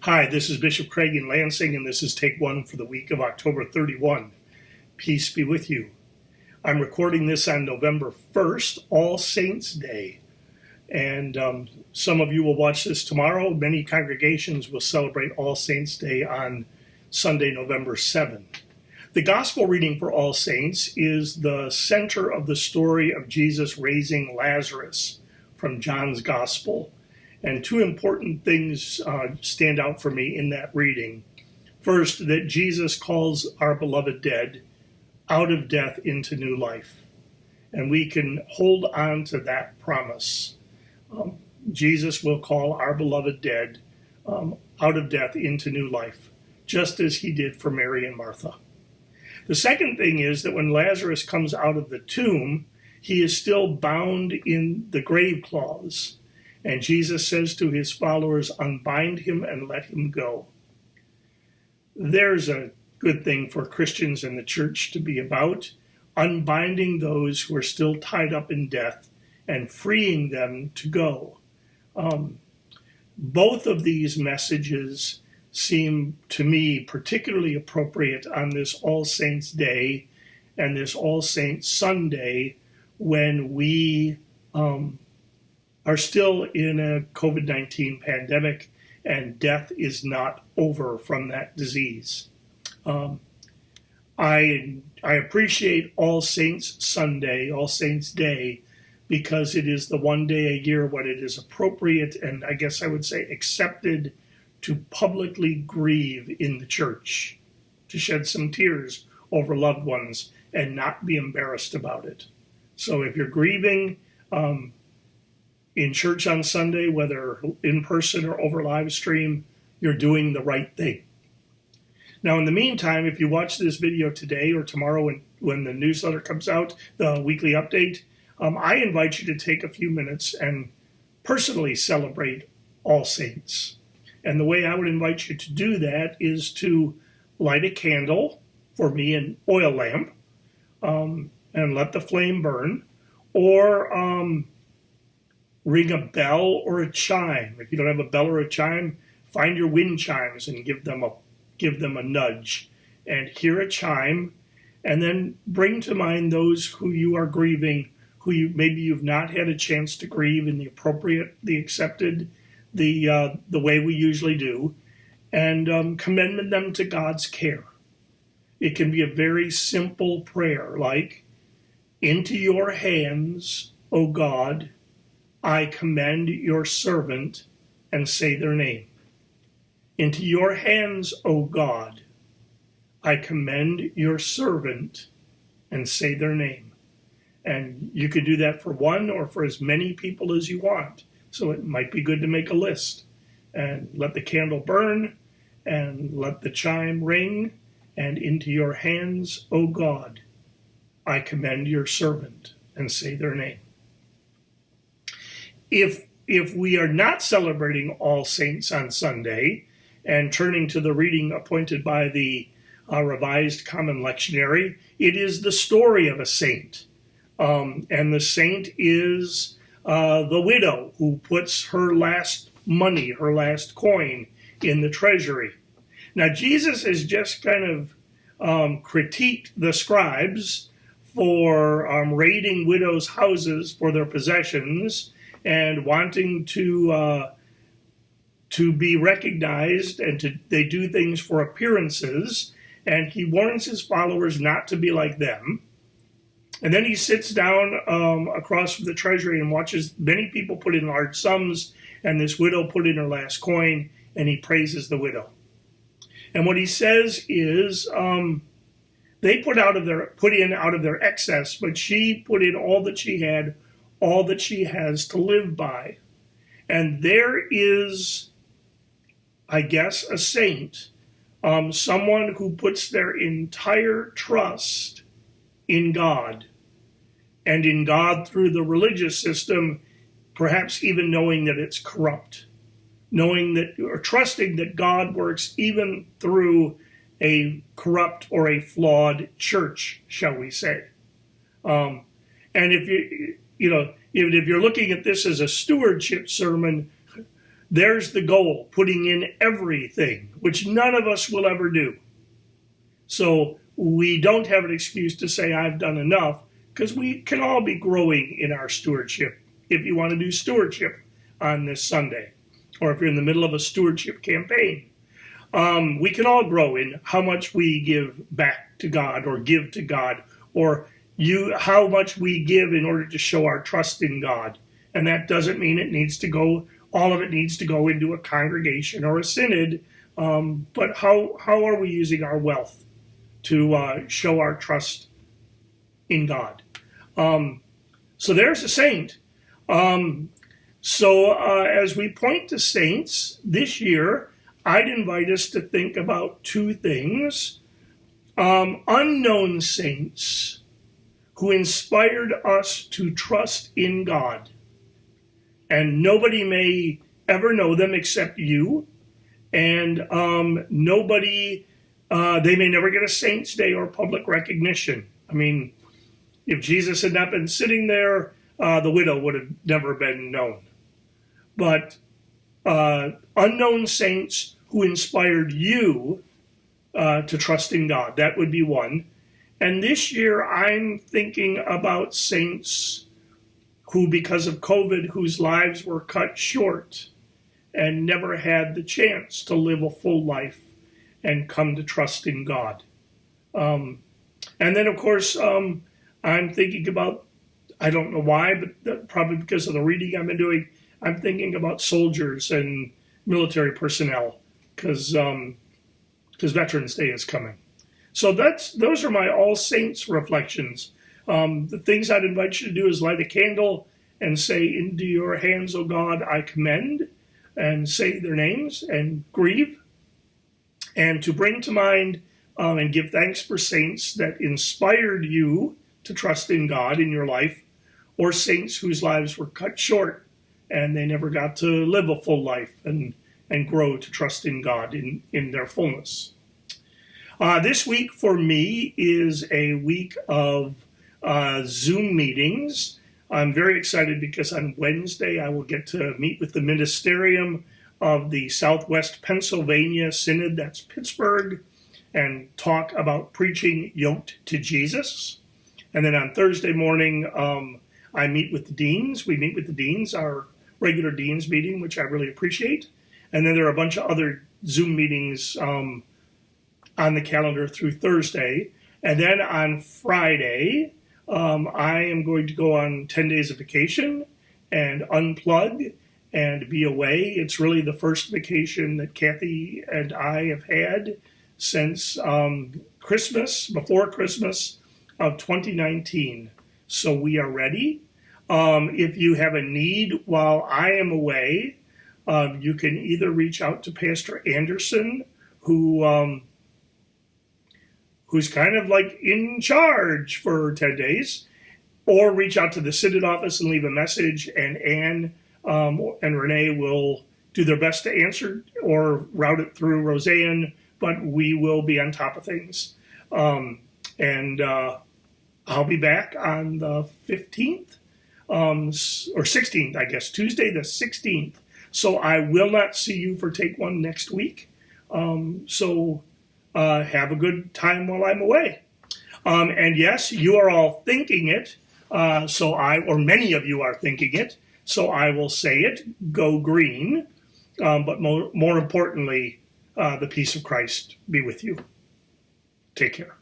Hi, this is Bishop Craig in Lansing, and this is Take One for the week of October 31. Peace be with you. I'm recording this on November 1st, All Saints Day. And some of you will watch this tomorrow. Many congregations will celebrate All Saints Day on Sunday, November 7th. The gospel reading for All Saints is the center of the story of Jesus raising Lazarus from John's gospel. And two important things stand out for me in that reading. First, that Jesus calls our beloved dead out of death into new life. And we can hold on to that promise. Jesus will call our beloved dead out of death into new life, just as he did for Mary and Martha. The second thing is that when Lazarus comes out of the tomb, he is still bound in the grave cloths. And Jesus says to his followers, unbind him and let him go. There's a good thing for Christians in the church to be about, unbinding those who are still tied up in death and freeing them to go. Both of these messages seem to me particularly appropriate on this All Saints Day and this All Saints Sunday when we are still in a COVID-19 pandemic and death is not over from that disease. I appreciate All Saints Sunday, All Saints Day, because it is the one day a year when it is appropriate and I guess I would say accepted to publicly grieve in the church, to shed some tears over loved ones and not be embarrassed about it. So if you're grieving in church on Sunday, whether in person or over live stream, you're doing the right thing. Now, in the meantime, if you watch this video today or tomorrow when the newsletter comes out, the weekly update, I invite you to take a few minutes and personally celebrate All Saints. And the way I would invite you to do that is to light a candle, for me an oil lamp, and let the flame burn, or ring a bell or a chime. If you don't have a bell or a chime, find your wind chimes and give them a nudge and hear a chime, and then bring to mind those who you are grieving, maybe you've not had a chance to grieve in the appropriate, the accepted, the way we usually do, and commend them to God's care. It can be a very simple prayer like, into your hands, O God, I commend your servant, and say their name. Into your hands, O God, I commend your servant, and say their name. And you could do that for one or for as many people as you want. So it might be good to make a list and let the candle burn and let the chime ring. And into your hands, O God, I commend your servant, and say their name. If we are not celebrating All Saints on Sunday and turning to the reading appointed by the Revised Common Lectionary, it is the story of a saint. And the saint is the widow who puts her last money, her last coin in the treasury. Now, Jesus has just kind of critiqued the scribes for raiding widows' houses for their possessions and wanting to be recognized, and they do things for appearances, and he warns his followers not to be like them. And then he sits down across from the treasury and watches many people put in large sums, and this widow put in her last coin, and he praises the widow. And what he says is, they put in out of their excess, but she put in all that she had, all that she has to live by. And there is, I guess, a saint, someone who puts their entire trust in God, and in God through the religious system, perhaps even knowing that it's corrupt, knowing that, or trusting that God works even through a corrupt or a flawed church, shall we say. And if if you're looking at this as a stewardship sermon, there's the goal, putting in everything, which none of us will ever do. So we don't have an excuse to say I've done enough, because we can all be growing in our stewardship if you want to do stewardship on this Sunday, or if you're in the middle of a stewardship campaign. We can all grow in how much we give back to God or give to God, or how much we give in order to show our trust in God. And that doesn't mean all of it needs to go into a congregation or a synod, but how are we using our wealth to show our trust in God? So there's a saint. As we point to saints this year, I'd invite us to think about two things. Unknown saints who inspired us to trust in God. And nobody may ever know them except you. And they may never get a Saints' Day or public recognition. I mean, if Jesus had not been sitting there, the widow would have never been known. But unknown saints who inspired you to trust in God, that would be one. And this year I'm thinking about saints who, because of COVID, whose lives were cut short and never had the chance to live a full life and come to trust in God. And then, of course, I'm thinking about, I don't know why, but probably because of the reading I've been doing, I'm thinking about soldiers and military personnel, because Veterans Day is coming. So those are my All Saints reflections. The things I'd invite you to do is light a candle and say, "Into your hands, O God, I commend," and say their names and grieve, and to bring to mind and give thanks for saints that inspired you to trust in God in your life, or saints whose lives were cut short and they never got to live a full life and grow to trust in God in their fullness. This week for me is a week of Zoom meetings. I'm very excited because on Wednesday I will get to meet with the ministerium of the Southwest Pennsylvania Synod, that's Pittsburgh, and talk about preaching yoked to Jesus. And then on Thursday morning, I meet with the deans. We meet with the deans, our regular deans meeting, which I really appreciate. And then there are a bunch of other Zoom meetings on the calendar through Thursday. And then on Friday, I am going to go on 10 days of vacation and unplug and be away. It's really the first vacation that Kathy and I have had since before Christmas of 2019. So we are ready. If you have a need while I am away, you can either reach out to Pastor Anderson, who's kind of like in charge for 10 days, or reach out to the Synod office and leave a message, and Anne and Renee will do their best to answer or route it through Roseanne, but we will be on top of things. And I'll be back on the 15th, or 16th, I guess, Tuesday the 16th. So I will not see you for Take One next week. So have a good time while I'm away. And yes, you are all thinking it. Or many of you are thinking it. So I will say it, go green. But more importantly, the peace of Christ be with you. Take care.